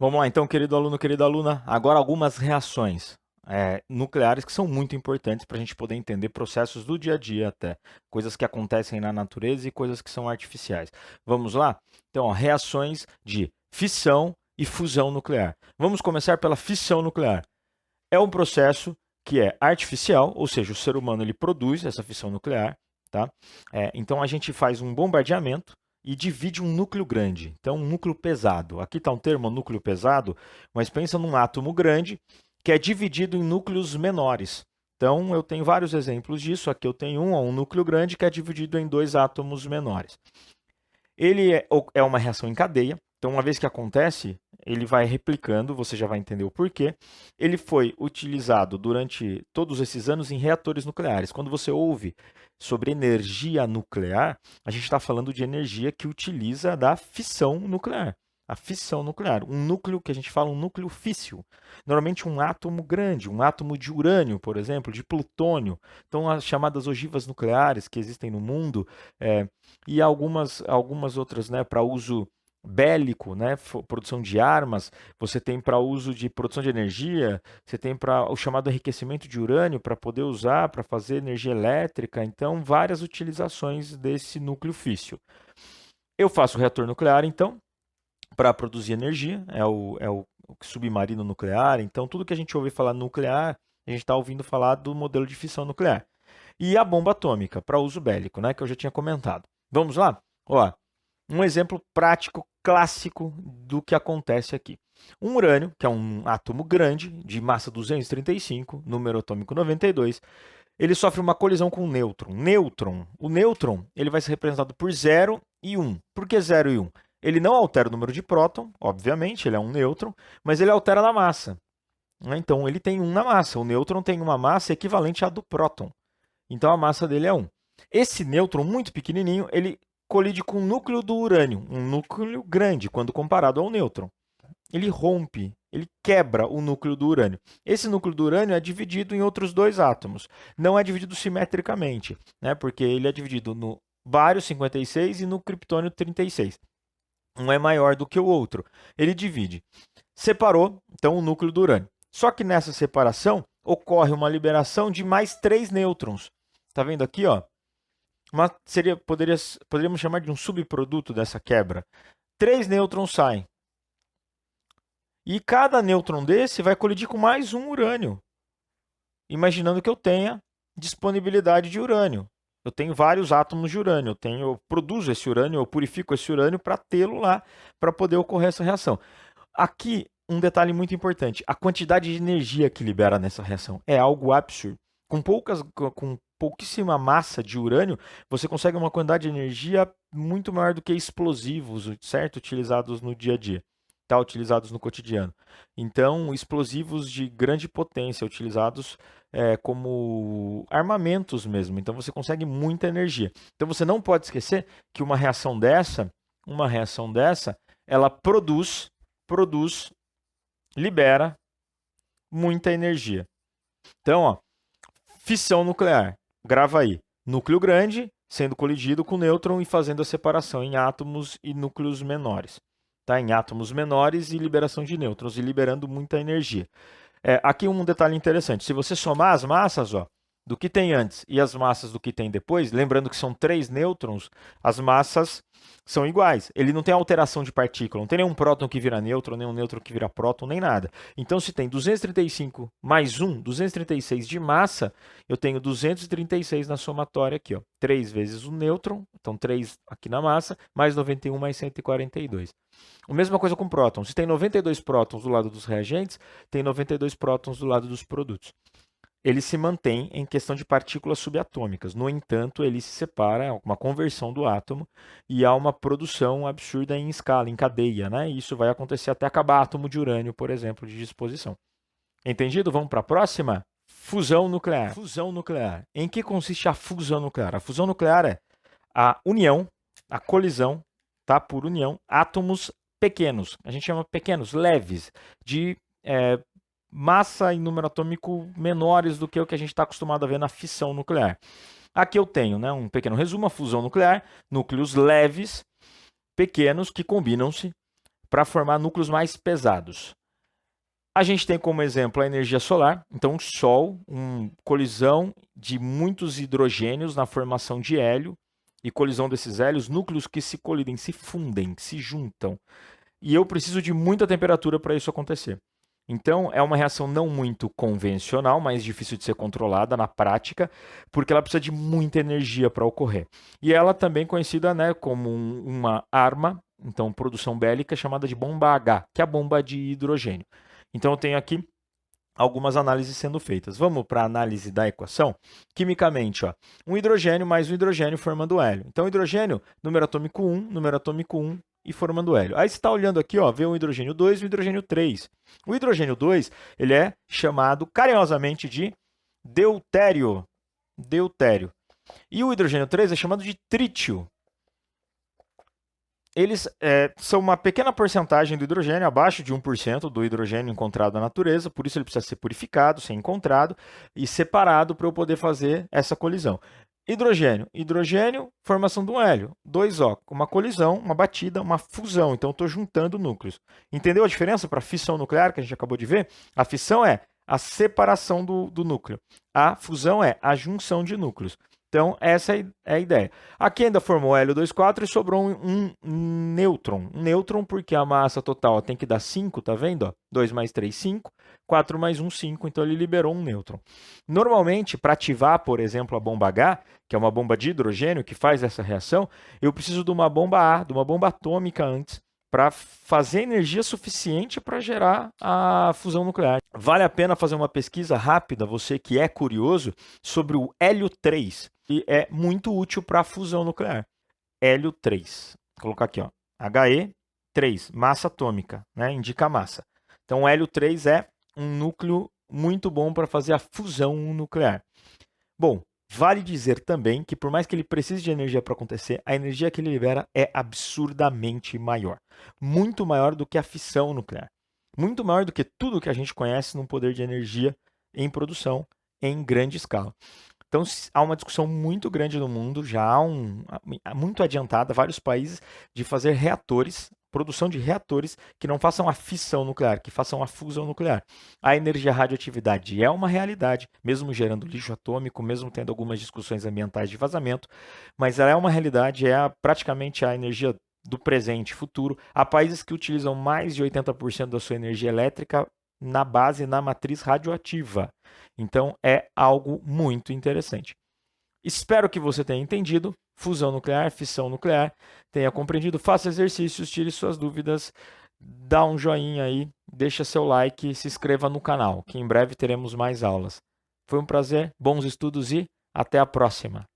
Vamos lá, então, querido aluno, querida aluna. Agora algumas reações nucleares que são muito importantes para a gente poder entender processos do dia a dia até, coisas que acontecem na natureza e coisas que são artificiais. Vamos lá? Então, ó, reações de fissão e fusão nuclear. Vamos começar pela fissão nuclear. É um processo que é artificial, ou seja, o ser humano ele produz essa fissão nuclear, tá? Então a gente faz um bombardeamento e divide um núcleo grande. Então, um núcleo pesado. Aqui está um termo núcleo pesado, mas pensa num átomo grande que é dividido em núcleos menores. Então, eu tenho vários exemplos disso. Aqui eu tenho um núcleo grande que é dividido em dois átomos menores. Ele é uma reação em cadeia. Então, uma vez que acontece, ele vai replicando, você já vai entender o porquê. Ele foi utilizado durante todos esses anos em reatores nucleares. Quando você ouve sobre energia nuclear, a gente está falando de energia que utiliza da fissão nuclear. A fissão nuclear, um núcleo que a gente fala um núcleo físsil. Normalmente um átomo grande, um átomo de urânio, por exemplo, de plutônio. Então, as chamadas ogivas nucleares que existem no mundo, e algumas outras, né, para uso bélico, né, produção de armas, você tem para uso de produção de energia, você tem para o chamado enriquecimento de urânio para poder usar para fazer energia elétrica, então várias utilizações desse núcleo físsil. Eu faço reator nuclear, então, para produzir energia, é o submarino nuclear, então tudo que a gente ouve falar nuclear, a gente está ouvindo falar do modelo de fissão nuclear. E a bomba atômica, para uso bélico, né, que eu já tinha comentado. Vamos lá? Ó, um exemplo prático, clássico do que acontece aqui. Um urânio, que é um átomo grande, de massa 235, número atômico 92, ele sofre uma colisão com um nêutron. O nêutron ele vai ser representado por 0 e 1. Por que 0 e 1? Ele não altera o número de próton, obviamente, ele é um nêutron, mas ele altera na massa. Então, ele tem 1 na massa. O nêutron tem uma massa equivalente à do próton. Então, a massa dele é 1. Esse nêutron muito pequenininho, ele colide com o núcleo do urânio, um núcleo grande quando comparado ao nêutron. Ele rompe, ele quebra o núcleo do urânio. Esse núcleo do urânio é dividido em outros dois átomos. Não é dividido simetricamente, né? Porque ele é dividido no bário 56 e no criptônio 36. Um é maior do que o outro. Ele divide. Separou, então, o núcleo do urânio. Só que nessa separação ocorre uma liberação de mais 3 nêutrons. Está vendo aqui, ó? Poderíamos chamar de um subproduto dessa quebra. 3 nêutrons saem. E cada nêutron desse vai colidir com mais um urânio. Imaginando que eu tenha disponibilidade de urânio. Eu tenho vários átomos de urânio. Eu produzo esse urânio, eu purifico esse urânio para tê-lo lá, para poder ocorrer essa reação. Aqui, um detalhe muito importante. A quantidade de energia que libera nessa reação é algo absurdo. Com pouquíssima massa de urânio, você consegue uma quantidade de energia muito maior do que explosivos, certo? Utilizados no dia a dia, tá? Utilizados no cotidiano. Então, explosivos de grande potência, utilizados como armamentos mesmo. Então, você consegue muita energia. Então, você não pode esquecer que uma reação dessa, ela libera muita energia. Então, ó, fissão nuclear, grava aí, núcleo grande sendo colidido com nêutron e fazendo a separação em átomos e núcleos menores. Tá? Em átomos menores e liberação de nêutrons e liberando muita energia. Aqui um detalhe interessante, se você somar as massas do que tem antes e as massas do que tem depois, lembrando que são 3 nêutrons, as massas são iguais. Ele não tem alteração de partícula, não tem nenhum próton que vira nêutron, nenhum nêutron que vira próton, nem nada. Então, se tem 235 mais 1, 236 de massa, eu tenho 236 na somatória aqui. 3 vezes o nêutron, então 3 aqui na massa, mais 91 mais 142. A mesma coisa com prótons. Se tem 92 prótons do lado dos reagentes, tem 92 prótons do lado dos produtos. Ele se mantém em questão de partículas subatômicas. No entanto, ele se separa, é uma conversão do átomo e há uma produção absurda em escala, em cadeia, né? E isso vai acontecer até acabar átomo de urânio, por exemplo, de disposição. Entendido? Vamos para a próxima? Fusão nuclear. Fusão nuclear. Em que consiste a fusão nuclear? A fusão nuclear é a união, a colisão, tá? Por união, átomos pequenos. A gente chama pequenos, leves, de massa e número atômico menores do que o que a gente está acostumado a ver na fissão nuclear. Aqui eu tenho, né, um pequeno resumo, a fusão nuclear, núcleos leves, pequenos, que combinam-se para formar núcleos mais pesados. A gente tem como exemplo a energia solar, então o Sol, uma colisão de muitos hidrogênios na formação de hélio, e colisão desses hélios, núcleos que se colidem, se fundem, se juntam. E eu preciso de muita temperatura para isso acontecer. Então, é uma reação não muito convencional, mas difícil de ser controlada na prática, porque ela precisa de muita energia para ocorrer. E ela também é conhecida, né, como uma arma, então produção bélica, chamada de bomba H, que é a bomba de hidrogênio. Então, eu tenho aqui algumas análises sendo feitas. Vamos para a análise da equação? Quimicamente, ó, um hidrogênio mais um hidrogênio formando hélio. Então, hidrogênio, número atômico 1, número atômico 1 e formando hélio. Aí você está olhando aqui, ó, vê o hidrogênio 2 e o hidrogênio 3. O hidrogênio 2 ele é chamado carinhosamente de deutério. Deutério. E o hidrogênio 3 é chamado de trítio. Eles são uma pequena porcentagem do hidrogênio, abaixo de 1% do hidrogênio encontrado na natureza, por isso ele precisa ser purificado, ser encontrado e separado para eu poder fazer essa colisão. Hidrogênio, hidrogênio, formação de um hélio, 2O, uma colisão, uma batida, uma fusão, então eu estou juntando núcleos. Entendeu a diferença para a fissão nuclear que a gente acabou de ver? A fissão é a separação do núcleo, a fusão é a junção de núcleos. Então, essa é a ideia. Aqui ainda formou hélio 2,4 e sobrou um nêutron. Um nêutron porque a massa total tem que dar 5, tá vendo? 2 mais 3, 5. 4 mais 1, 5. Então, ele liberou um nêutron. Normalmente, para ativar, por exemplo, a bomba H, que é uma bomba de hidrogênio que faz essa reação, eu preciso de uma bomba A, de uma bomba atômica antes, para fazer energia suficiente para gerar a fusão nuclear. Vale a pena fazer uma pesquisa rápida, você que é curioso, sobre o hélio 3, que é muito útil para a fusão nuclear. Hélio 3. Vou colocar aqui, ó, He3, massa atômica, né? Indica massa. Então, o hélio 3 é um núcleo muito bom para fazer a fusão nuclear. Bom, vale dizer também que por mais que ele precise de energia para acontecer, a energia que ele libera é absurdamente maior. Muito maior do que a fissão nuclear. Muito maior do que tudo que a gente conhece no poder de energia em produção em grande escala. Então, há uma discussão muito grande no mundo, já muito adiantada, vários países, de fazer reatores, produção de reatores que não façam a fissão nuclear, que façam a fusão nuclear. A energia radioatividade é uma realidade, mesmo gerando lixo atômico, mesmo tendo algumas discussões ambientais de vazamento, mas ela é uma realidade, praticamente a energia do presente e futuro. Há países que utilizam mais de 80% da sua energia elétrica na base, na matriz radioativa. Então, é algo muito interessante. Espero que você tenha entendido. Fusão nuclear, fissão nuclear, tenha compreendido. Faça exercícios, tire suas dúvidas, dá um joinha aí, deixa seu like, se inscreva no canal, que em breve teremos mais aulas. Foi um prazer, bons estudos e até a próxima.